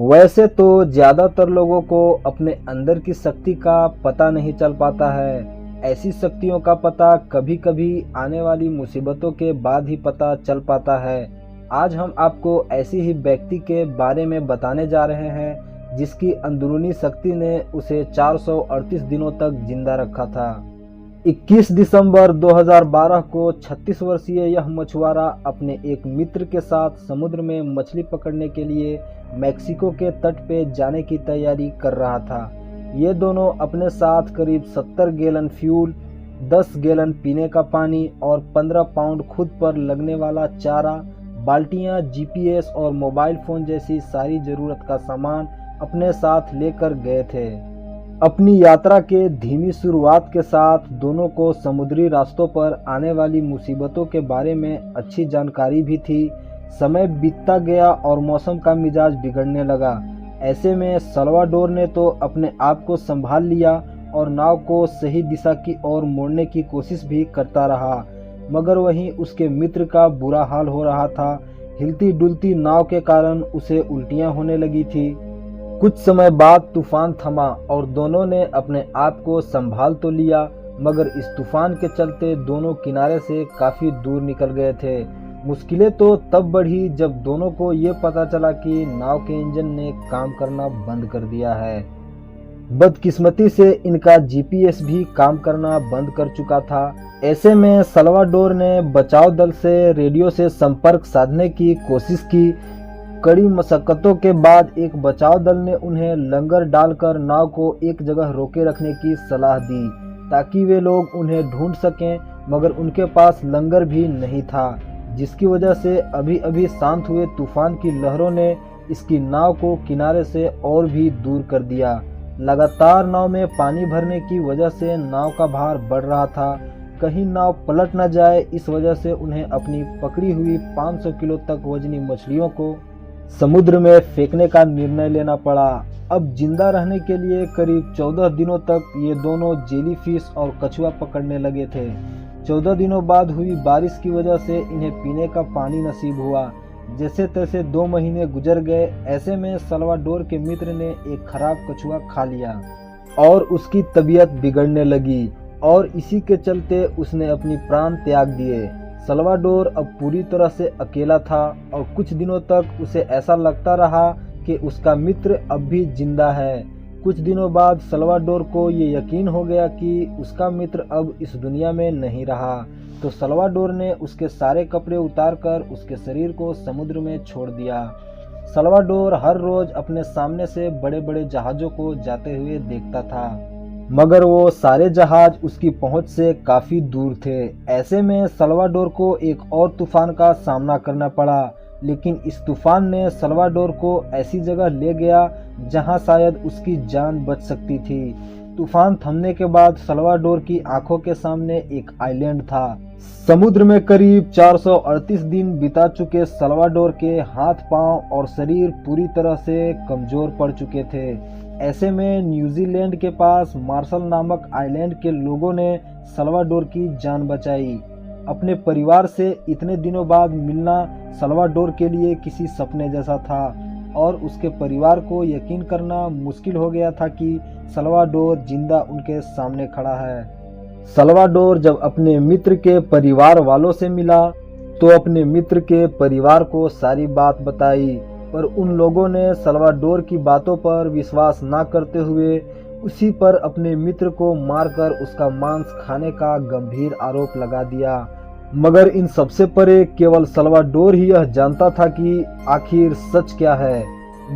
वैसे तो ज्यादातर लोगों को अपने अंदर की शक्ति का पता नहीं चल पाता है। ऐसी शक्तियों का पता कभी कभी आने वाली मुसीबतों के बाद ही पता चल पाता है। आज हम आपको ऐसी ही व्यक्ति के बारे में बताने जा रहे हैं जिसकी अंदरूनी शक्ति ने उसे 438 दिनों तक जिंदा रखा था। 21 दिसंबर 2012 को 36 वर्षीय यह मछुआरा अपने एक मित्र के साथ समुद्र में मछली पकड़ने के लिए मैक्सिको के तट पे जाने की तैयारी कर रहा था। ये दोनों अपने साथ करीब 70 गैलन फ्यूल, 10 गैलन पीने का पानी और 15 पाउंड खुद पर लगने वाला चारा, बाल्टियां, जीपीएस और मोबाइल फोन जैसी सारी जरूरत का सामान अपने साथ लेकर गए थे। अपनी यात्रा के धीमी शुरुआत के साथ दोनों को समुद्री रास्तों पर आने वाली मुसीबतों के बारे में अच्छी जानकारी भी थी। समय बीतता गया और मौसम का मिजाज बिगड़ने लगा। ऐसे में सल्वाडोर ने तो अपने आप को संभाल लिया और नाव को सही दिशा की ओर मोड़ने की कोशिश भी करता रहा, मगर वहीं उसके मित्र का बुरा हाल हो रहा था। हिलती डुलती नाव के कारण उसे उल्टियां होने लगी थी। कुछ समय बाद तूफान थमा और दोनों ने अपने आप को संभाल तो लिया, मगर इस तूफान के चलते दोनों किनारे से काफी दूर निकल गए थे। मुश्किलें तो तब बढ़ी जब दोनों को ये पता चला कि नाव के इंजन ने काम करना बंद कर दिया है। बदकिस्मती से इनका जीपीएस भी काम करना बंद कर चुका था। ऐसे में सल्वाडोर ने बचाव दल से रेडियो से संपर्क साधने की कोशिश की। कड़ी मशक्कतों के बाद एक बचाव दल ने उन्हें लंगर डालकर नाव को एक जगह रोके रखने की सलाह दी ताकि वे लोग उन्हें ढूंढ सकें, मगर उनके पास लंगर भी नहीं था, जिसकी वजह से अभी अभी शांत हुए तूफान की लहरों ने इसकी नाव को किनारे से और भी दूर कर दिया। लगातार नाव में पानी भरने की वजह से नाव का भार बढ़ रहा था। कहीं नाव पलट न जाए, इस वजह से उन्हें अपनी पकड़ी हुई 500 किलो तक वजनी मछलियों को समुद्र में फेंकने का निर्णय लेना पड़ा। अब जिंदा रहने के लिए करीब 14 दिनों तक ये दोनों जेलीफिश और कछुआ पकड़ने लगे थे। 14 दिनों बाद हुई बारिश की वजह से इन्हें पीने का पानी नसीब हुआ। जैसे तैसे 2 महीने गुजर गए। ऐसे में सल्वाडोर के मित्र ने एक खराब कछुआ खा लिया और उसकी तबीयत बिगड़ने लगी और इसी के चलते उसने अपनी प्राण त्याग दिए। सल्वाडोर अब पूरी तरह से अकेला था और कुछ दिनों तक उसे ऐसा लगता रहा कि उसका मित्र अब भी जिंदा है। कुछ दिनों बाद सल्वाडोर को ये यकीन हो गया कि उसका मित्र अब इस दुनिया में नहीं रहा, तो सल्वाडोर ने उसके सारे कपड़े उतारकर उसके शरीर को समुद्र में छोड़ दिया। सल्वाडोर हर रोज अपने सामने से बड़े बड़े जहाजों को जाते हुए देखता था, मगर वो सारे जहाज उसकी पहुंच से काफी दूर थे। ऐसे में सल्वाडोर को एक और तूफान का सामना करना पड़ा, लेकिन इस तूफान ने सल्वाडोर को ऐसी जगह ले गया जहां शायद उसकी जान बच सकती थी। तूफान थमने के बाद सल्वाडोर की आंखों के सामने एक आइलैंड था। समुद्र में करीब 438 दिन बिता चुके सल्वाडोर के हाथ पांव और शरीर पूरी तरह से कमजोर पड़ चुके थे। ऐसे में न्यूजीलैंड के पास मार्शल नामक आइलैंड के लोगों ने सल्वाडोर की जान बचाई। अपने परिवार से इतने दिनों बाद मिलना सल्वाडोर के लिए किसी सपने जैसा था और उसके परिवार को यकीन करना मुश्किल हो गया था कि सल्वाडोर जिंदा उनके सामने खड़ा है। सल्वाडोर जब अपने मित्र के परिवार वालों से मिला तो अपने मित्र के परिवार को सारी बात बताई, पर उन लोगों ने सल्वाडोर की बातों पर विश्वास न करते हुए उसी पर अपने मित्र को मारकर उसका मांस खाने का गंभीर आरोप लगा दिया। मगर इन सबसे परे केवल सल्वाडोर ही यह जानता था कि आखिर सच क्या है।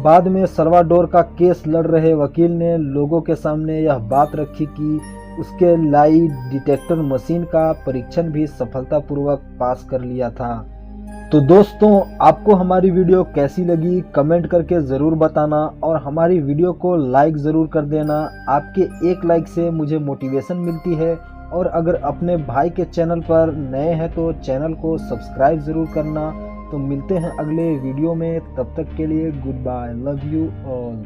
बाद में सल्वाडोर का केस लड़ रहे वकील ने लोगों के सामने यह बात रखी कि उसके लाई डिटेक्टर मशीन का परीक्षण भी सफलतापूर्वक पास कर लिया था। तो दोस्तों, आपको हमारी वीडियो कैसी लगी कमेंट करके ज़रूर बताना और हमारी वीडियो को लाइक ज़रूर कर देना। आपके एक लाइक से मुझे मोटिवेशन मिलती है और अगर अपने भाई के चैनल पर नए हैं तो चैनल को सब्सक्राइब ज़रूर करना। तो मिलते हैं अगले वीडियो में, तब तक के लिए goodbye, love you all.